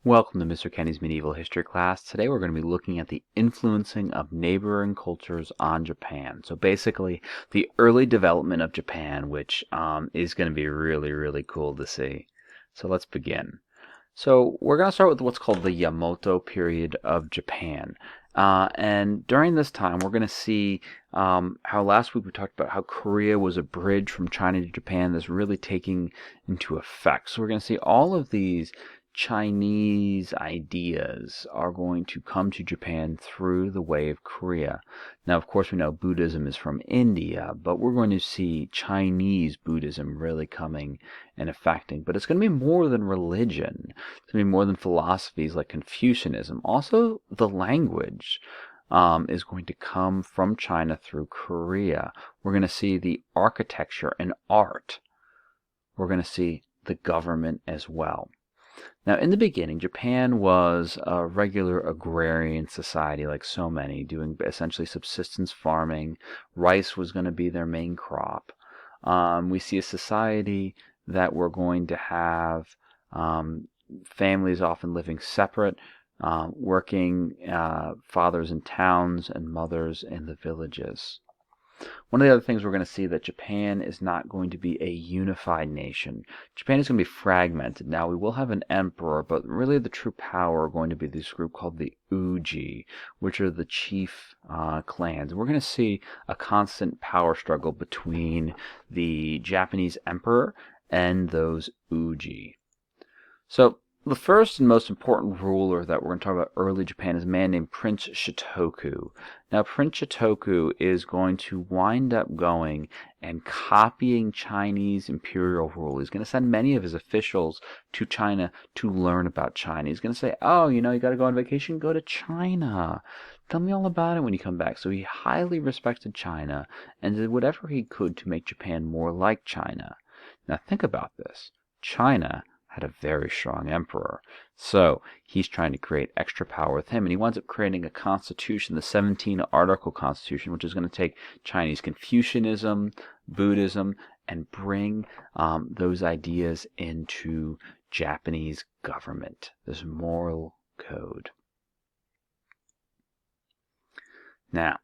Welcome to Mr. Kenny's Medieval History class. Today we're going to be looking at the influencing of neighboring cultures on Japan. So basically, the early development of Japan, which is going to be really cool to see. So let's begin. So we're going to start with what's called the Yamato period of Japan. And during this time, we're going to see how last week we talked about how Korea was a bridge from China to Japan that's really taking into effect. So we're going to see all of these Chinese ideas are going to come to Japan through the way of Korea. Now, of course, we know Buddhism is from India, but we're going to see Chinese Buddhism really coming and affecting. But it's going to be more than religion. It's going to be more than philosophies like Confucianism. Also, the language is going to come from China through Korea. We're going to see the architecture and art. We're going to see the government as well. Now, in the beginning, Japan was a regular agrarian society, like so many, doing essentially subsistence farming. Rice was going to be their main crop. We see a society that we're going to have families often living separate, working fathers in towns and mothers in the villages. One of the other things we're going to see that Japan is not going to be a unified nation. Japan is going to be fragmented. Now, we will have an emperor, but really the true power are going to be this group called the Uji, which are the chief clans. We're going to see a constant power struggle between the Japanese emperor and those Uji. So, the first and most important ruler that we're going to talk about early Japan is a man named Prince Shotoku. Now, Prince Shotoku is going to wind up going and copying Chinese imperial rule. He's going to send many of his officials to China to learn about China. He's going to say, oh, you got to go on vacation? Go to China. Tell me all about it when you come back. So he highly respected China and did whatever he could to make Japan more like China. Now, think about this. China had a very strong emperor. So he's trying to create extra power with him. And he winds up creating a constitution, the 17-article constitution, which is going to take Chinese Confucianism, Buddhism, and bring those ideas into Japanese government, this moral code. Now,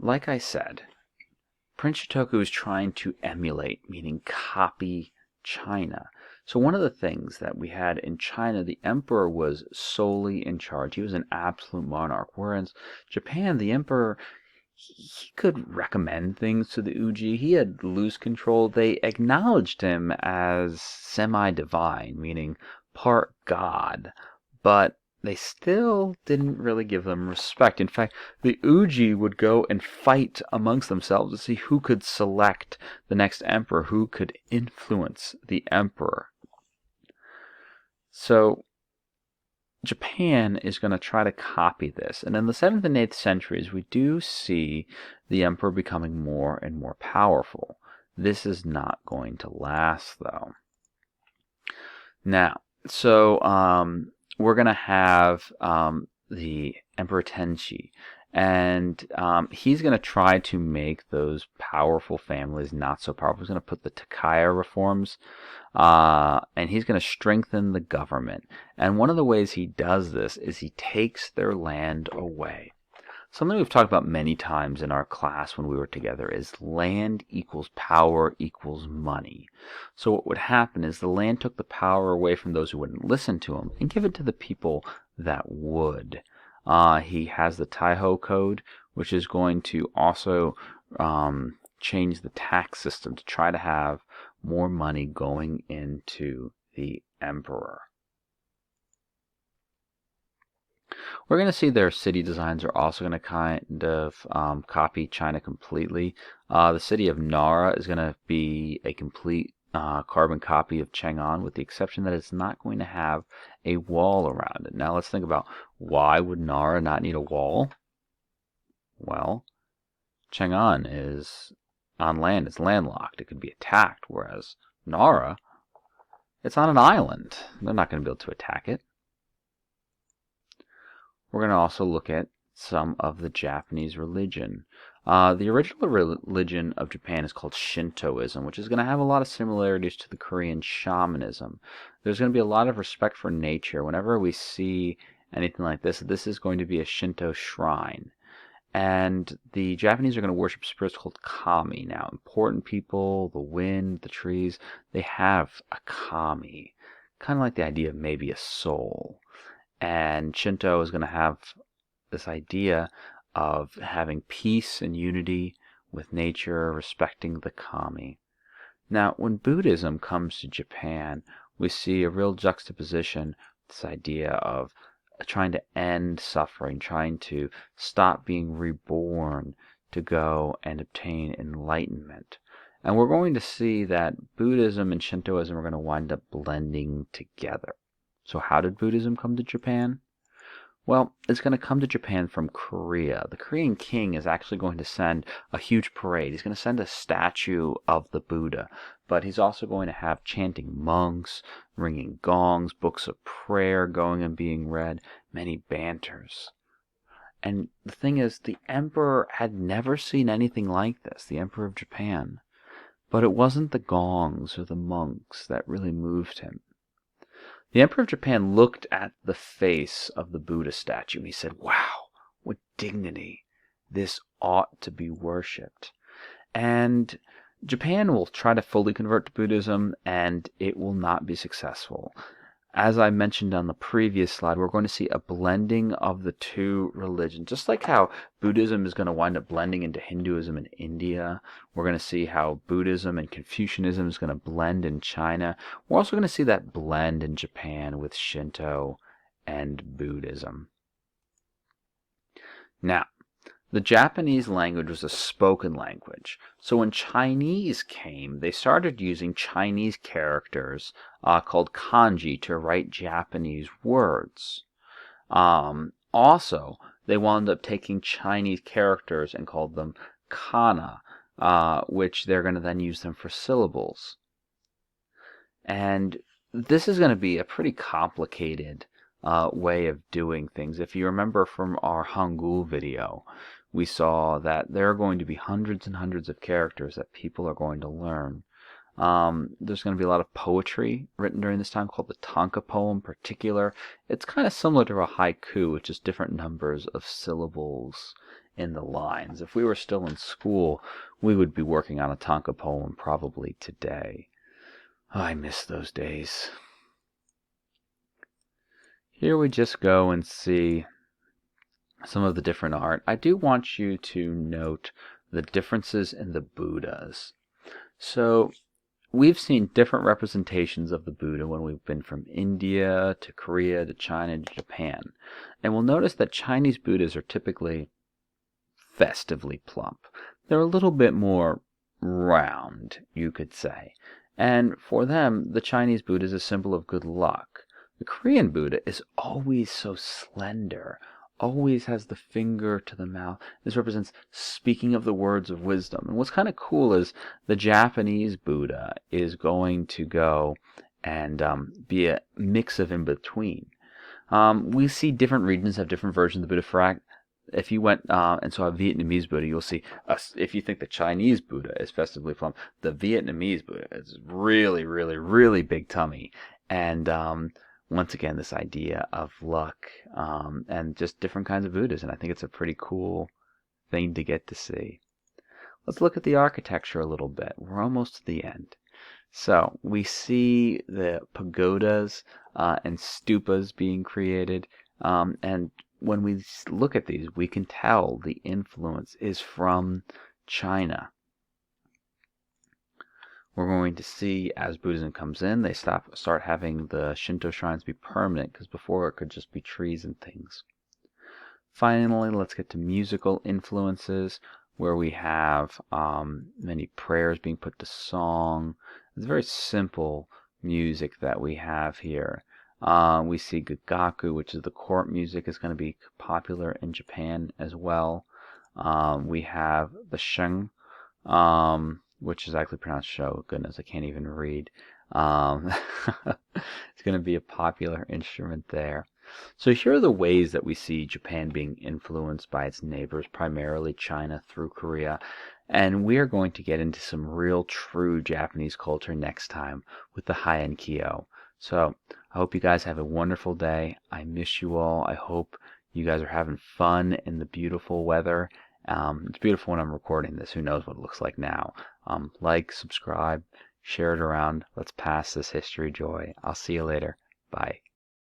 like I said, Prince Shotoku is trying to emulate, meaning copy, China. So one of the things that we had in China, the emperor was solely in charge. He was an absolute monarch. Whereas Japan, the emperor, he could recommend things to the Uji. He had loose control. They acknowledged him as semi-divine, meaning part god, but they still didn't really give them respect. In fact, the Uji would go and fight amongst themselves to see who could select the next emperor, who could influence the emperor. So Japan is going to try to copy this. And in the 7th and 8th centuries, we do see the emperor becoming more and more powerful. This is not going to last, though. Now, so we're going to have the Emperor Tenchi, and he's going to try to make those powerful families not so powerful. He's going to put the Takaya reforms, and he's going to strengthen the government. And one of the ways he does this is he takes their land away. Something we've talked about many times in our class when we were together is land equals power equals money. So what would happen is the land took the power away from those who wouldn't listen to him and give it to the people that would. He has the Taiho Code, which is going to also change the tax system to try to have more money going into the emperor. We're going to see their city designs are also going to kind of copy China completely. The city of Nara is going to be a complete carbon copy of Chang'an, with the exception that it's not going to have a wall around it. Now let's think about, why would Nara not need a wall? Well, Chang'an is on land, it's landlocked, it could be attacked, whereas Nara, it's on an island. They're not going to be able to attack it. We're going to also look at some of the Japanese religion. The original religion of Japan is called Shintoism, which is going to have a lot of similarities to the Korean shamanism. There's going to be a lot of respect for nature. Whenever we see anything like this is going to be a Shinto shrine. And the Japanese are going to worship spirits called kami. Now, important people, the wind, the trees, they have a kami. Kind of like the idea of maybe a soul. And Shinto is going to have this idea of having peace and unity with nature, respecting the kami. Now, when Buddhism comes to Japan, we see a real juxtaposition, this idea of trying to end suffering, trying to stop being reborn to go and obtain enlightenment. And we're going to see that Buddhism and Shintoism are going to wind up blending together. So how did Buddhism come to Japan? Well, it's going to come to Japan from Korea. The Korean king is actually going to send a huge parade. He's going to send a statue of the Buddha, but he's also going to have chanting monks, ringing gongs, books of prayer going and being read, many banters. And the thing is, the emperor had never seen anything like this, the emperor of Japan. But it wasn't the gongs or the monks that really moved him. The Emperor of Japan looked at the face of the Buddha statue and he said, "Wow, what dignity. This ought to be worshipped." And Japan will try to fully convert to Buddhism, and it will not be successful. As I mentioned on the previous slide, we're going to see a blending of the two religions. Just like how Buddhism is going to wind up blending into Hinduism in India, we're going to see how Buddhism and Confucianism is going to blend in China. We're also going to see that blend in Japan with Shinto and Buddhism. Now, the Japanese language was a spoken language. So when Chinese came, they started using Chinese characters called kanji to write Japanese words. Also, they wound up taking Chinese characters and called them kana, which they're going to then use them for syllables. And this is going to be a pretty complicated way of doing things. If you remember from our Hangul video, we saw that there are going to be hundreds and hundreds of characters that people are going to learn. There's going to be a lot of poetry written during this time called the Tanka poem in particular. It's kind of similar to a haiku, which is different numbers of syllables in the lines. If we were still in school, we would be working on a Tanka poem probably today. Oh, I miss those days. Here we just go and see some of the different art. I do want you to note the differences in the Buddhas. So we've seen different representations of the Buddha when we've been from India to Korea to China to Japan. And we'll notice that Chinese Buddhas are typically festively plump. They're a little bit more round, you could say. And for them, the Chinese Buddha is a symbol of good luck. The Korean Buddha is always so slender, always has the finger to the mouth. This represents speaking of the words of wisdom. And what's kind of cool is the Japanese Buddha is going to go and be a mix of in between. We see different regions have different versions of the Buddha. For if you went and saw a Vietnamese Buddha, you'll see, if you think the Chinese Buddha is festively plump, the Vietnamese Buddha is really, really, really big tummy. And once again, this idea of luck and just different kinds of Buddhas. And I think it's a pretty cool thing to get to see. Let's look at the architecture a little bit. We're almost to the end. So we see the pagodas and stupas being created. And when we look at these, we can tell the influence is from China. We're going to see as Buddhism comes in, they start having the Shinto shrines be permanent, because before it could just be trees and things. Finally, let's get to musical influences, where we have many prayers being put to song. It's very simple music that we have here. We see gagaku, which is the court music, is going to be popular in Japan as well. We have the sheng, which is actually pronounced show. Goodness, I can't even read. It's going to be a popular instrument there. So here are the ways that we see Japan being influenced by its neighbors, primarily China through Korea. And we are going to get into some real true Japanese culture next time with the Heian Kyo. So I hope you guys have a wonderful day. I miss you all. I hope you guys are having fun in the beautiful weather. It's beautiful when I'm recording this. Who knows what it looks like now. Like, subscribe, share it around. Let's pass this history joy. I'll see you later. Bye.